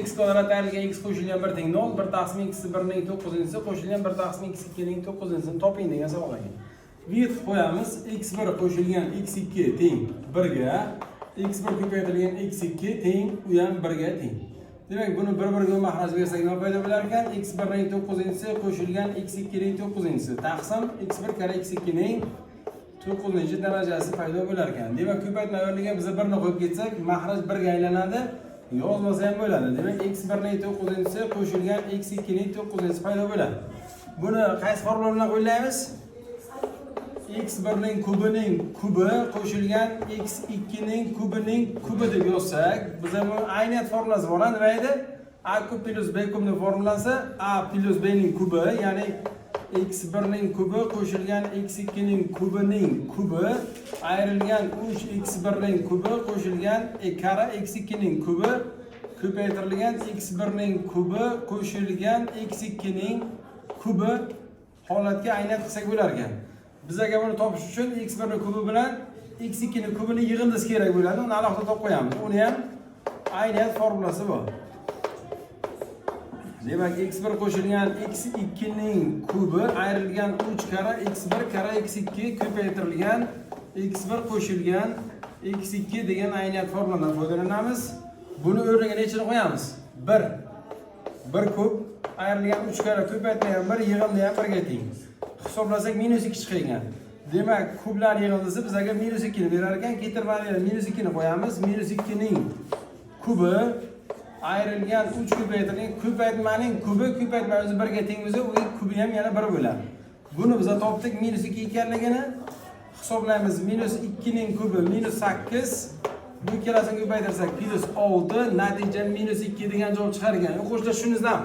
x kvadrat ayrılgan x qo'shilgan 1 teng 0, 1 taqsim x 1 ning 9-si qo'shilgan 1 taqsim x 2 ning 9-sini toping degan savol ekan. Bu yerga qo'yamiz x1 qo'shilgan x2 teng 1 ga, x1 ko'paytirilgan x2 teng u ham 1 ga teng. Demak, buni bir-biriga mahraj bersak nima paydo bo'lar ekan? x1 ning 9-si qo'shilgan x2 ning 9-si taqsim x1 kara x2 ning 9-darajasi paydo bo'lar ekan. Demak, ko'paytma o'rniga biz 1 ni qo'yib ketsak, mahraj 1 ga aylanadi. Yozmasa ham bo'ladi. Demak, x1 ning 9-si qo'shilgan x2 ning 9-si paydo bo'ladi. Buni qaysi formula bilan qo'llaymiz? x1 ning kubi qo'shilgan x2 ning kubi deb yozsak, biz ham ayniyat formulasi bor. Nima edi? A kub plus b kubning formulasi a plus b ning kubi, ya'ni x1 ning kubi qo'shilgan x2 ning kubi ayrilgan 3x1 ning kubi qo'shilgan kara x2 ning kubi ko'paytirilgan x1 ning kubi qo'shilgan x2 ning kubi holatga ayniyat qilsak bo'lar ekan. Bizga buni topish uchun x1 ning kubi bilan x2 ning kubini yig'indisi kerak bo'ladi. Uni alohida topib qo'yamiz. Uni ham ayniyat formulasi bor. Demak, x1 qo'shilgan x2 ning kubi ayrilgan 3 kara x1 kara x2 ko'paytirilgan x1 qo'shilgan x2 degan ayniyat formuladan foydalanamiz. Buni o'rniga nechini qo'yamiz? 1 kub ayrilgan 3 kara ko'paytirilgan 1 yig'indi ham 1 ga teng. Hisoblasak -2 chiqgan. Demak, kublar yig'indisi bizga -2 ni berar ekan. Ketirmani -2 ni qo'yamiz. -2 ning kubi ayrilgan 3 ko'paytirilgan ko'paytmaning kubi o'zi 1 ga teng bo'lsa, u kubi ham yana 1 bo'ladi. Buni biz topdik -2 ekanligini hisoblaymiz. -2 ning kubi -8. Bu ikkalasini ko'paytirsak +6, natija -2 degan javob chiqargan. O'quvchilar shunizdan